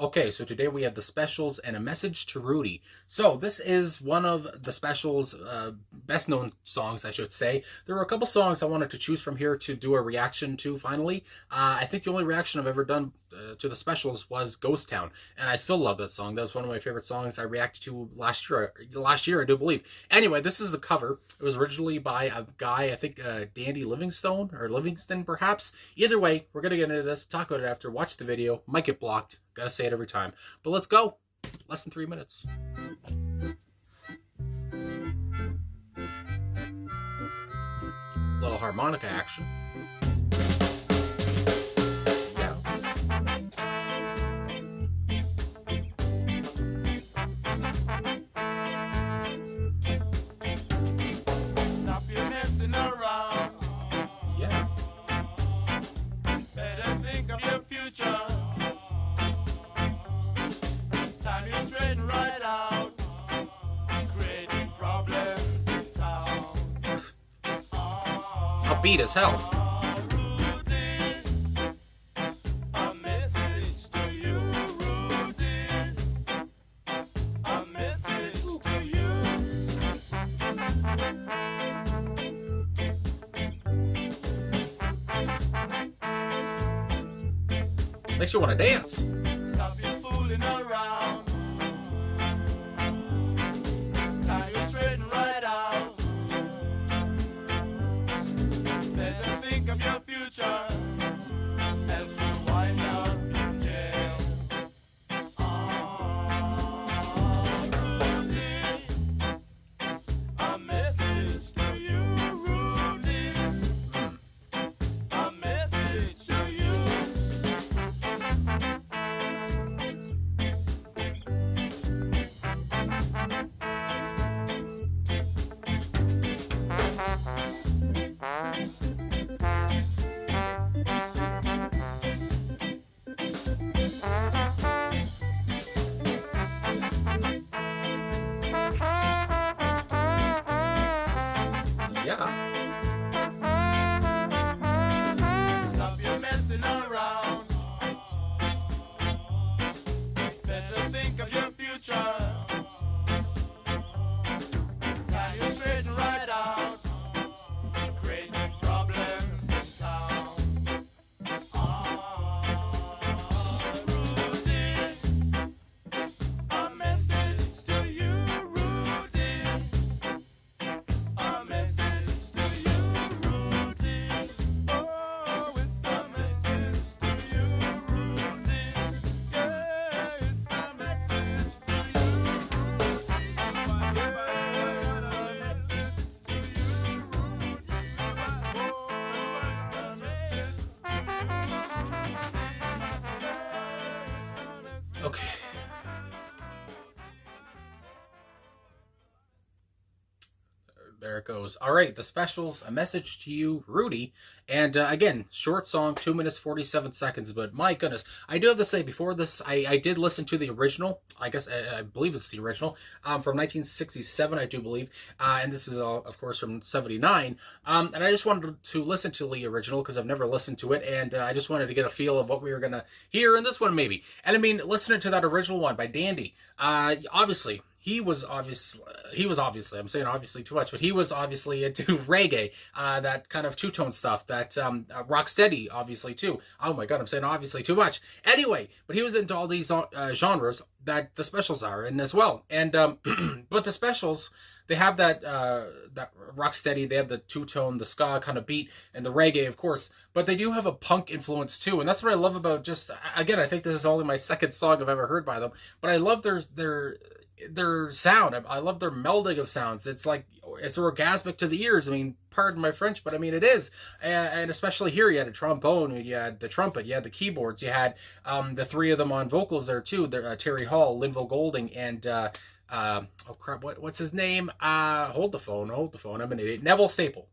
Okay, so today we have the specials and a message to Rudy. So this is one of the specials' best known songs, I should say. There were a couple songs I wanted to choose from here to do a reaction to finally. I think the only reaction I've ever done to the specials was Ghost Town, and I still love that song. That was one of my favorite songs I reacted to last year. Last year, I do believe. Anyway, this is a cover. It was originally by a guy, I think Dandy Livingstone, or Livingston perhaps. Either way, we're going to get into this, talk about it after, watch the video, might get blocked. Gotta say it every time. But let's go. Less than 3 minutes. Little harmonica action. Yeah. Stop your messing around. Yeah. Better think of your future. Time is straighten right out. Creating problems in town. Upbeat as hell. Rudy, a message to you, Rudy. A message to you. Makes you want to dance. Stop your fooling around. Time is straighten right out. Better think of your future, else you wind up in jail. Rudy, a message to you, Rudy. A message to you. Yeah. Stop your messing around. Better think of your future. Time you straighten right out. Creating problems in town. Rudy, a message to you, Rudy. A message to you, Rudy. Oh, it's a message to you, Rudy. Yeah, it's a message to you, Rudy. Yeah, it's a message to you, Rudy. Oh, it's a message to you. Okay. There it goes. All right, the specials, a message to you, Rudy. And again, short song, 2 minutes, 47 seconds. But my goodness, I do have to say, before this, I did listen to the original. I guess, I believe it's the original, from 1967, I do believe. And this is, of course, from 79. And I just wanted to listen to the original because I've never listened to it. And I just wanted to get a feel of what we were going to hear in this one, maybe. And I mean, listening to that original one by Dandy, obviously, he was obviously, I'm saying obviously too much, but he was obviously into reggae, that kind of two-tone stuff, that rock steady, obviously, too. Oh my god, I'm saying obviously too much. Anyway, but he was into all these genres that the specials are in as well. And, but the specials, they have that rock steady, they have the two-tone, the ska kind of beat, and the reggae, of course, but they do have a punk influence, too, and that's what I love about just, again, I think this is only my second song I've ever heard by them, but I love their sound. I love their melding of sounds. It's like, it's orgasmic to the ears. I mean, pardon my French, but I mean, it is. And especially here, you had a trombone, you had the trumpet, you had the keyboards, you had the three of them on vocals there too. Terry Hall, Linville Golding, and oh crap, what's his name? Hold the phone, I'm an idiot. Neville Staple.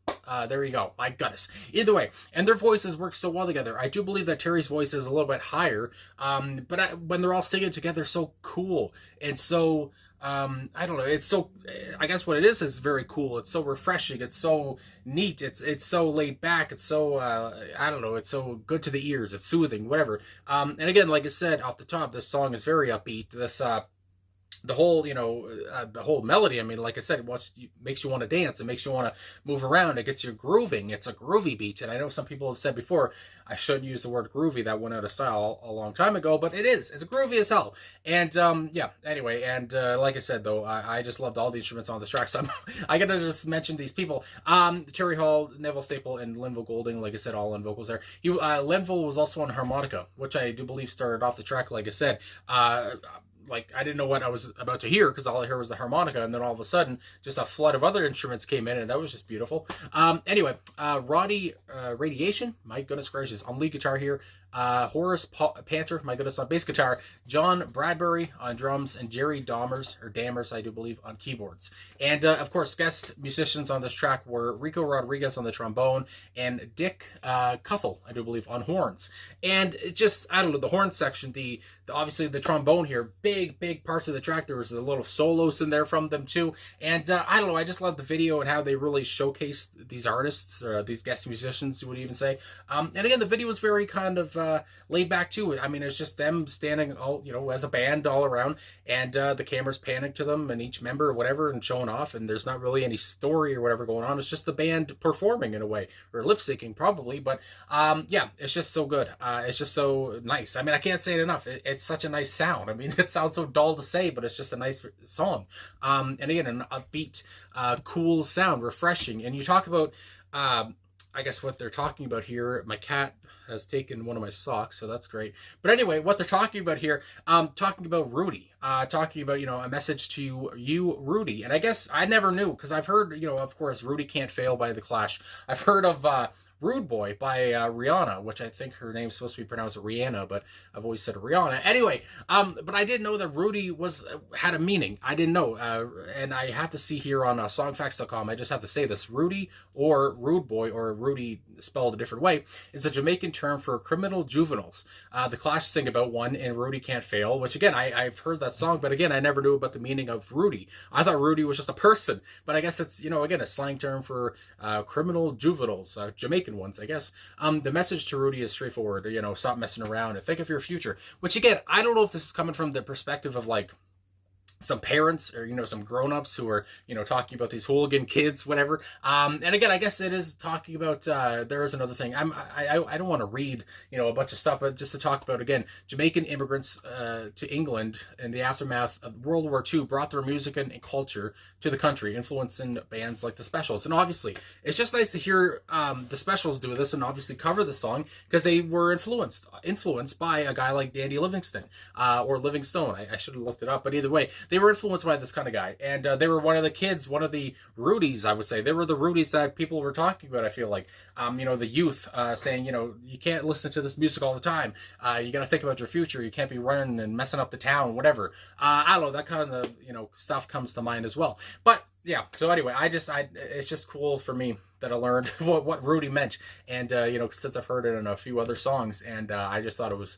There you go. My goodness. Either way, and their voices work so well together. I do believe that Terry's voice is a little bit higher, but when they're all singing together, so cool and so I don't know. It's so, I guess what it is very cool. It's so refreshing. It's so neat. It's so laid back. It's so, I don't know. It's so good to the ears. It's soothing, whatever. And again, like I said off the top, this song is very upbeat. The whole, the whole melody, I mean, like I said, makes you want to dance. It makes you want to move around. It gets you grooving. It's a groovy beat. And I know some people have said before, I shouldn't use the word groovy. That went out of style a long time ago, but it is. It's groovy as hell. And, yeah, anyway. And, like I said, though, I just loved all the instruments on this track. So I got to just mention these people. Terry Hall, Neville Staple, and Linville Golding, like I said, all on vocals there. Linville was also on harmonica, which I do believe started off the track, like I said. Like, I didn't know what I was about to hear because all I heard was the harmonica, and then all of a sudden, just a flood of other instruments came in, and that was just beautiful. Anyway, Roddy Radiation, my goodness gracious, on lead guitar here. Horace Panter, my goodness, on bass guitar. John Bradbury on drums, and Jerry Dammers, I do believe, on keyboards. And, of course, guest musicians on this track were Rico Rodriguez on the trombone, and Dick Cuthell, I do believe, on horns. And it just, I don't know, the horn section, obviously the trombone here, big parts of the track. There was a little solos in there from them too. And I don't know, I just love the video and how they really showcased these artists, these guest musicians, you would even say. And again, the video was very kind of laid back too. I mean, it's just them standing all, as a band all around, and the camera's panning to them and each member or whatever and showing off, and there's not really any story or whatever going on. It's just the band performing in a way, or lip syncing probably, but yeah, it's just so good. It's just so nice. I mean, I can't say it enough. It's such a nice sound. I mean, it sounds so dull to say, but it's just a nice song. And again, an upbeat, cool sound, refreshing. And you talk about, I guess what they're talking about here, my cat has taken one of my socks, so that's great. But anyway, what they're talking about here, talking about Rudy, talking about, a message to you, Rudy. And I guess I never knew, because I've heard, of course, Rudy Can't Fail by The Clash. I've heard of Rude Boy by Rihanna, which I think her name's supposed to be pronounced Rihanna, but I've always said Rihanna. Anyway, but I didn't know that Rudy had a meaning. I didn't know, and I have to see here on songfacts.com, I just have to say this. Rudy, or Rude Boy, or Rudy spelled a different way, is a Jamaican term for criminal juveniles. The Clash sing about one in Rudy Can't Fail, which again, I've heard that song, but again, I never knew about the meaning of Rudy. I thought Rudy was just a person, but I guess it's, again, a slang term for criminal juveniles, Jamaican ones, I guess. The message to Rudy is straightforward. Stop messing around and think of your future. Which again, I don't know if this is coming from the perspective of like some parents or some grown-ups who are talking about these hooligan kids, whatever. And again, I guess it is talking about there is another thing. I don't want to read a bunch of stuff, but just to talk about, again, Jamaican immigrants to England in the aftermath of World War II brought their music and culture to the country, influencing bands like the Specials. And obviously it's just nice to hear the Specials do this and obviously cover the song, because they were influenced by a guy like Dandy Livingston, or Livingstone. I should have looked it up, but either way, they were influenced by this kind of guy, and they were one of the kids, one of the Rudies, I would say. They were the Rudies that people were talking about, I feel like. The youth saying, you can't listen to this music all the time. You got to think about your future. You can't be running and messing up the town, whatever. I don't know, that kind of, stuff comes to mind as well. But yeah, so anyway, it's just cool for me that I learned what Rudy meant, and since I've heard it in a few other songs, and I just thought it was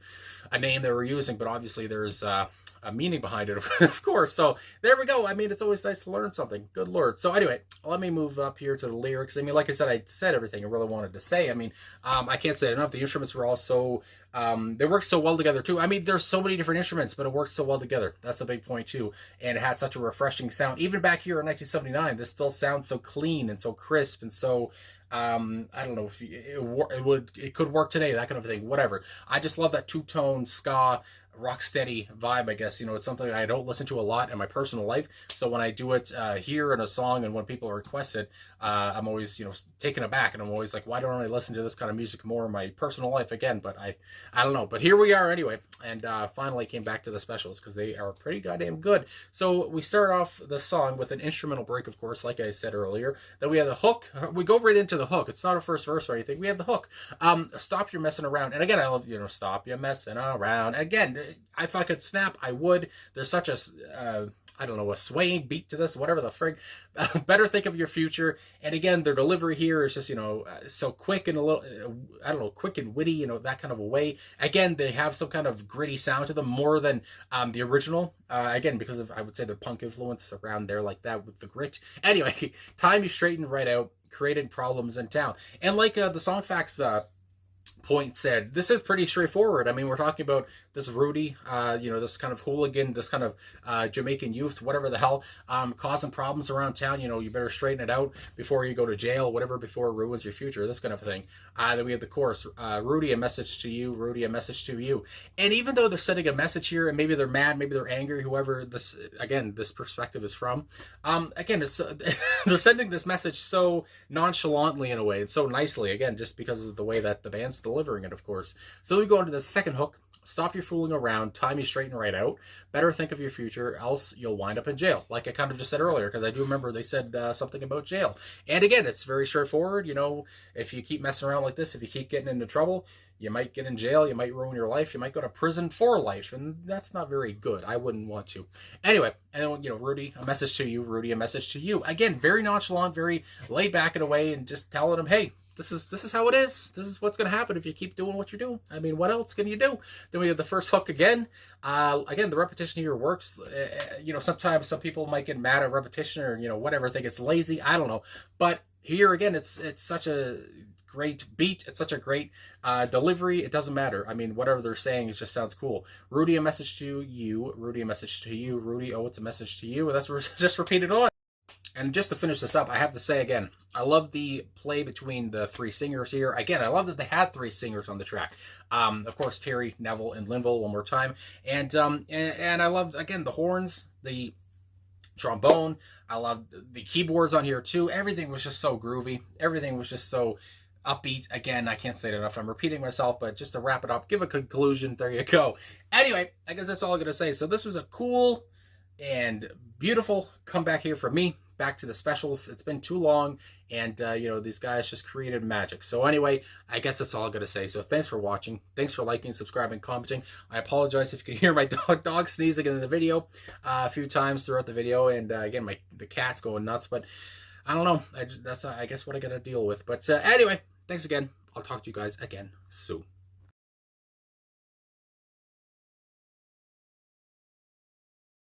a name they were using, but obviously there's a meaning behind it, of course. So there we go. I mean, it's always nice to learn something. Good Lord. So anyway, let me move up here to the lyrics. I mean, like I said everything I really wanted to say. I mean, I can't say it enough. The instruments were all so, they work so well together too. I mean, there's so many different instruments, but it worked so well together. That's the big point too. And it had such a refreshing sound. Even back here in 1979, this still sounds so clean and so crisp and so, I don't know if it could work today, that kind of thing, whatever. I just love that two-tone ska rock steady vibe, I guess. It's something I don't listen to a lot in my personal life, so when I do it here in a song and when people request it, I'm always taken aback, and I'm always like, why don't I listen to this kind of music more in my personal life again? But I don't know, but here we are anyway, and finally came back to the Specials, because they are pretty goddamn good. So we start off the song with an instrumental break, of course, like I said earlier. Then we have the hook. We go right into the hook. It's not a first verse or anything. We have the hook. Stop your messing around. And again, I love, stop your messing around. Again, if I could snap, I would. There's such a, I don't know, a swaying beat to this, whatever the frig. Better think of your future. And again, their delivery here is just, so quick and a little, I don't know, quick and witty, that kind of a way. Again, they have some kind of gritty sound to them more than the original. Again, because of, I would say, the punk influence around there like that with the grit. Anyway, time you straighten right out, creating problems in town. And like the song facts point said, this is pretty straightforward. I mean, we're talking about this Rudy, this kind of hooligan, this kind of Jamaican youth, whatever the hell, causing problems around town. You better straighten it out before you go to jail, whatever, before it ruins your future, this kind of thing. Then we have the chorus, Rudy, a message to you, Rudy, a message to you. And even though they're sending a message here, and maybe they're mad, maybe they're angry, whoever this perspective is from, again, it's they're sending this message so nonchalantly in a way, and so nicely, again, just because of the way that the band's delivering it, of course. So we go into the second hook. Stop your fooling around. Time you straighten right out. Better think of your future, else you'll wind up in jail. Like I kind of just said earlier, because I do remember they said something about jail. And again, it's very straightforward. If you keep messing around like this, if you keep getting into trouble, you might get in jail. You might ruin your life. You might go to prison for life. And that's not very good. I wouldn't want to. Anyway, and Rudy, a message to you. Rudy, a message to you. Again, very nonchalant, very laid back in a way, and just telling them, hey, this is how it is. This is what's going to happen if you keep doing what you're doing. I mean, what else can you do? Then we have the first hook again. Again, the repetition here works. Sometimes some people might get mad at repetition or, whatever, think it's lazy. I don't know. But here again, it's such a great beat. It's such a great delivery. It doesn't matter. I mean, whatever they're saying, it just sounds cool. Rudy, a message to you. Rudy, a message to you. Rudy, oh, it's a message to you. And that's just repeated on. And just to finish this up, I have to say again, I love the play between the three singers here. Again, I love that they had three singers on the track. Of course, Terry, Neville, and Linville one more time. And I love, again, the horns, the trombone. I love the keyboards on here too. Everything was just so groovy. Everything was just so upbeat. Again, I can't say it enough. I'm repeating myself, but just to wrap it up, give a conclusion. There you go. Anyway, I guess that's all I'm going to say. So this was a cool and beautiful comeback here from me. Back to the specials. It's been too long, and these guys just created magic. So anyway, I guess that's all I'm gonna say. So thanks for watching. Thanks for liking, subscribing, commenting. I apologize if you can hear my dog sneezing in the video a few times throughout the video, and again, the cat's going nuts. But I don't know. That's I guess what I gotta deal with. But anyway, thanks again. I'll talk to you guys again soon.